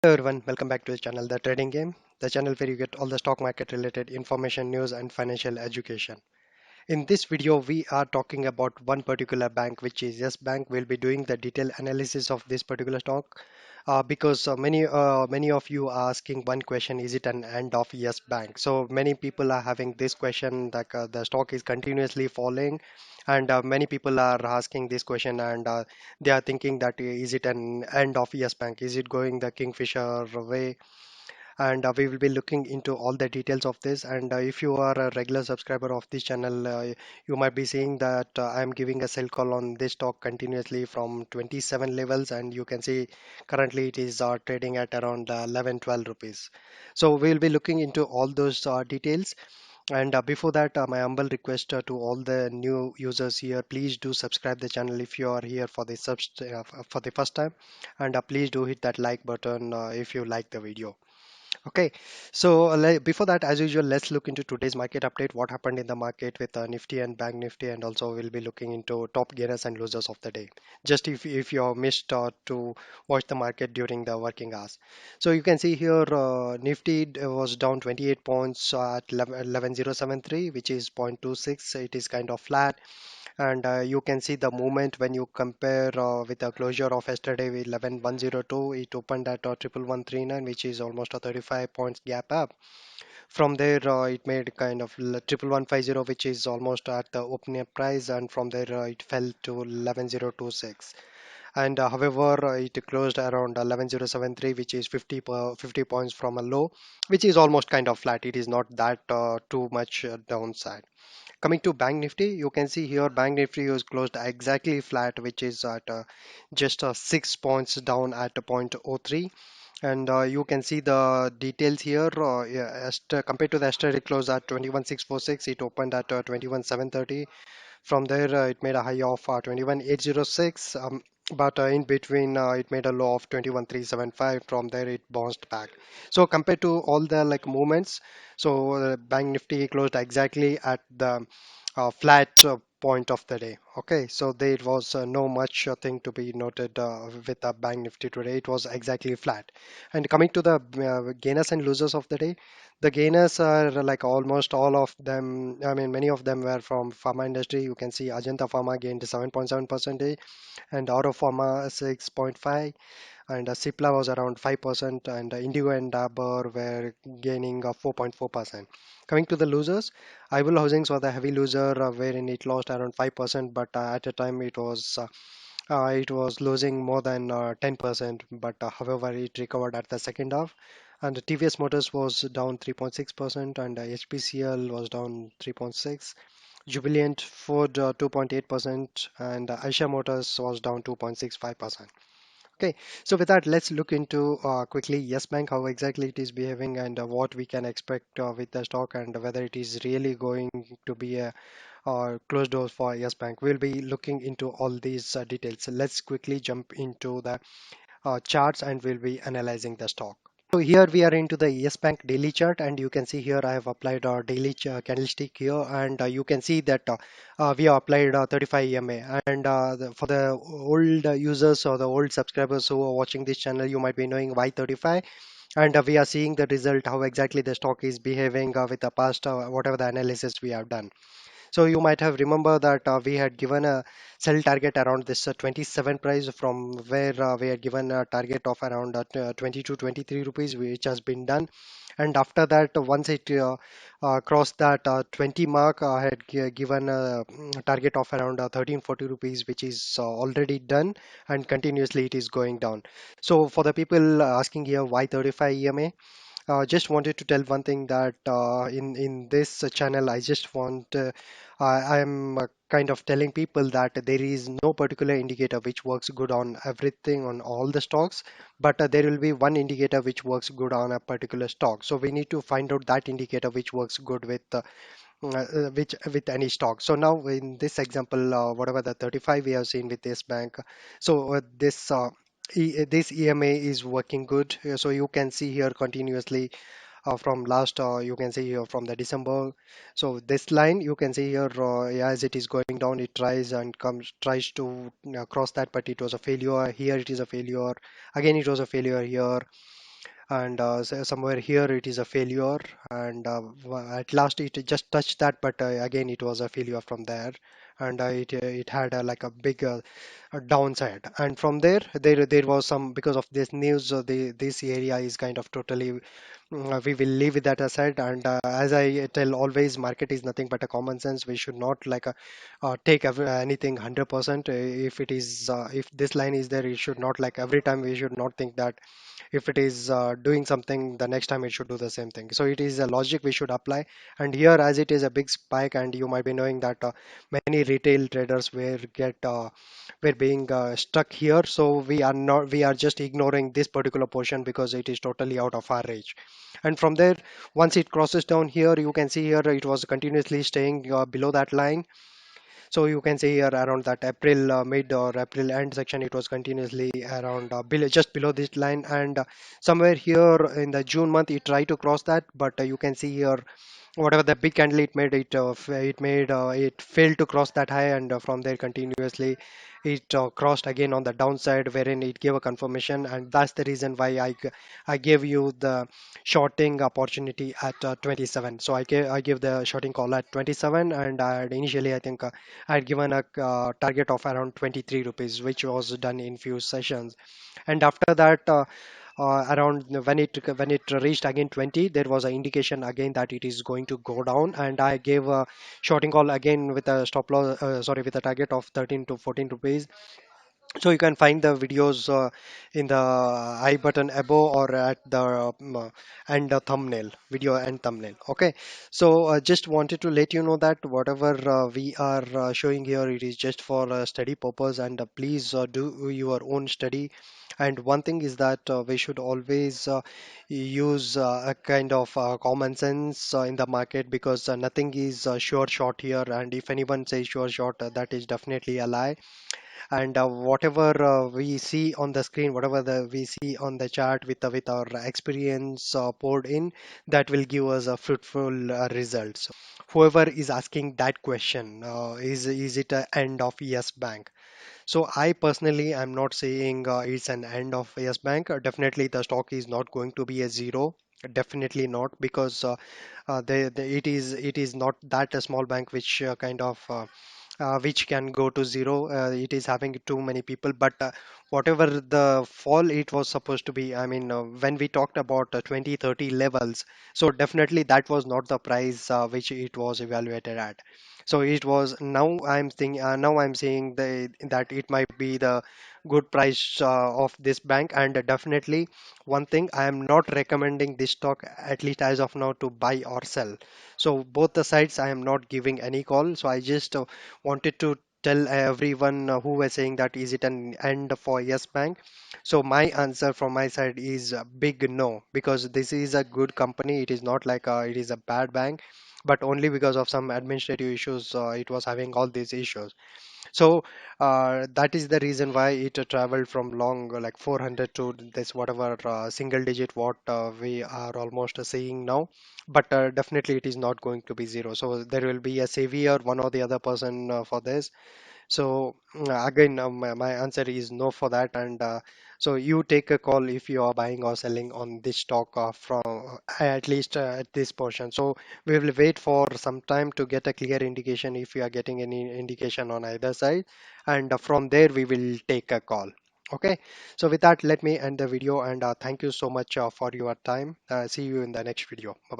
Hello everyone, welcome back to the channel The Trading Game, the channel where you get all the stock market related information, news and financial education. In this video, we are talking about one particular bank, which is Yes Bank. We'll be doing the detailed analysis of this particular stock because many of you are asking one question: is it an end of Yes Bank? So many people are having this question that the stock is continuously falling, and many people are asking this question, and they are thinking that is it an end of Yes Bank? Is it going the Kingfisher way? And we will be looking into all the details of this. And if you are a regular subscriber of this channel, you might be seeing that I am giving a sell call on this stock continuously from 27 levels, and you can see currently it is trading at around 11 12 rupees. So we'll be looking into all those details. And before that, my humble request to all the new users here, please do subscribe the channel if you are here for the for the first time, and please do hit that like button if you like the video. Okay, so before that, as usual, let's look into today's market update. What happened in the market with Nifty and Bank Nifty, and also we'll be looking into top gainers and losers of the day. Just if you missed to watch the market during the working hours, so you can see here Nifty was down 28 points at 11073, which is 0.26. It is kind of flat, and you can see the movement when you compare with the closure of yesterday with 11102. It opened at 11139, which is almost a 35 points gap up. From there it made kind of 11150, which is almost at the opening price, and from there it fell to 11026. And however it closed around 11073, which is 50 points from a low, which is almost kind of flat. It is not that too much downside. Coming to Bank Nifty, you can see here Bank Nifty was closed exactly flat, which is at just 6 points down at a point oh 0.03. And you can see the details here. Yeah, compared to the yesterday close at 21646, it opened at 21730. From there, it made a high of 21806. But in between, it made a low of 21375. From there, it bounced back. So compared to all the like movements, so Bank Nifty closed exactly at the flat point of the day. Okay, so there was no much thing to be noted with the Bank Nifty today. It was exactly flat. And coming to the gainers and losers of the day, the gainers are like almost all of them. I mean, many of them were from pharma industry. You can see Ajanta Pharma gained 7.7%, and Oro Pharma 6.5, and Cipla was around 5%, and Indigo and Dabur were gaining 4.4%. Coming to the losers, Ibul Housings was the heavy loser, wherein it lost around 5%, but at a time it was losing more than 10%, but however it recovered at the second half. And TVS Motors was down 3.6%, and HPCL was down 3.6. Jubilant Ford 2.8%, and Aisha Motors was down 2.65%. Okay, so with that, let's look into quickly Yes Bank, how exactly it is behaving, and what we can expect with the stock, and whether it is really going to be a closed door for Yes Bank. We'll be looking into all these details. So let's quickly jump into the charts, and we'll be analyzing the stock. So here we are into the Yes Bank daily chart, and you can see here I have applied a daily candlestick here, and you can see that we have applied 35 EMA. And for the old users or the old subscribers who are watching this channel, you might be knowing why 35. And we are seeing the result, how exactly the stock is behaving with the past, whatever the analysis we have done. So you might have remember that we had given a sell target around this 27 price, from where we had given a target of around 20 to 23 rupees, which has been done. And after that, once it crossed that 20 mark, I had given a target of around 1340 rupees, which is already done, and continuously it is going down. So for the people asking here why 35 EMA, just wanted to tell one thing, that in this channel, I just want I am kind of telling people that there is no particular indicator which works good on everything on all the stocks, but there will be one indicator which works good on a particular stock. So we need to find out that indicator which works good with which with any stock. So now in this example, whatever the 35 we have seen with this bank, so this EMA is working good. So you can see here continuously from last, you can see here from the December. So this line you can see here, as it is going down, it tries and comes tries to cross that, but it was a failure. Here it is a failure. Again, it was a failure here. and somewhere here it is a failure, and at last it just touched that, but again it was a failure from there, and it had like a big downside. And from there was some, because of this news, this area is kind of totally, we will leave that aside. And as I tell always, market is nothing but a common sense. We should not like take anything 100%. If it is if this line is there, it should not like every time, we should not think that if it is doing something, the next time it should do the same thing. So it is a logic we should apply. And here, as it is a big spike, and you might be knowing that many retail traders were being stuck here. So we are just ignoring this particular portion because it is totally out of our reach. And from there, once it crosses down here, you can see here it was continuously staying below that line. So you can see here around that April mid or April end section, it was continuously around just below this line. And somewhere here in the June month, it tried to cross that, but you can see here whatever the big candle it made, it failed to cross that high. And from there continuously it crossed again on the downside, wherein it gave a confirmation. And that's the reason why I gave you the shorting opportunity at 27. So I gave the shorting call at 27, and I had initially, I think I had given a target of around 23 rupees, which was done in few sessions. And after that, around when it reached again 20, there was an indication again that it is going to go down, and I gave a shorting call again with a stop loss, sorry, with a target of 13 to 14 rupees. So you can find the videos in the I button above, or at the and the thumbnail, video and thumbnail. Okay. So just wanted to let you know that whatever we are showing here, it is just for study purpose, and please do your own study. And one thing is that we should always use a kind of common sense in the market, because nothing is sure short here. And if anyone says sure short, that is definitely a lie. And whatever we see on the screen, whatever we see on the chart, with our experience poured in, that will give us a fruitful results. Whoever is asking that question, is it a end of Yes Bank? So I personally am not saying it's an end of Yes Bank. Definitely the stock is not going to be a zero. Definitely not, because it is not that a small bank which which can go to zero. It is having too many people, but whatever the fall it was supposed to be, I mean, when we talked about 2030 levels, so definitely that was not the price which it was evaluated at. So it was, now I'm saying that it might be the good price of this bank. And definitely one thing, I am not recommending this stock, at least as of now, to buy or sell. So both the sides I am not giving any call. So I just wanted to tell everyone who was saying that is it an end for Yes Bank. So my answer from my side is a big no, because this is a good company. It is not like it is a bad bank, but only because of some administrative issues it was having all these issues. So that is the reason why it traveled from long, like 400, to this whatever single digit what we are almost seeing now. But definitely it is not going to be zero. So there will be a savior, one or the other person for this. So again, my answer is no for that. And so you take a call if you are buying or selling on this stock from at least at this portion. So we will wait for some time to get a clear indication if you are getting any indication on either side, and from there we will take a call. Okay. So with that, let me end the video, and thank you so much for your time. See you in the next video. Bye bye.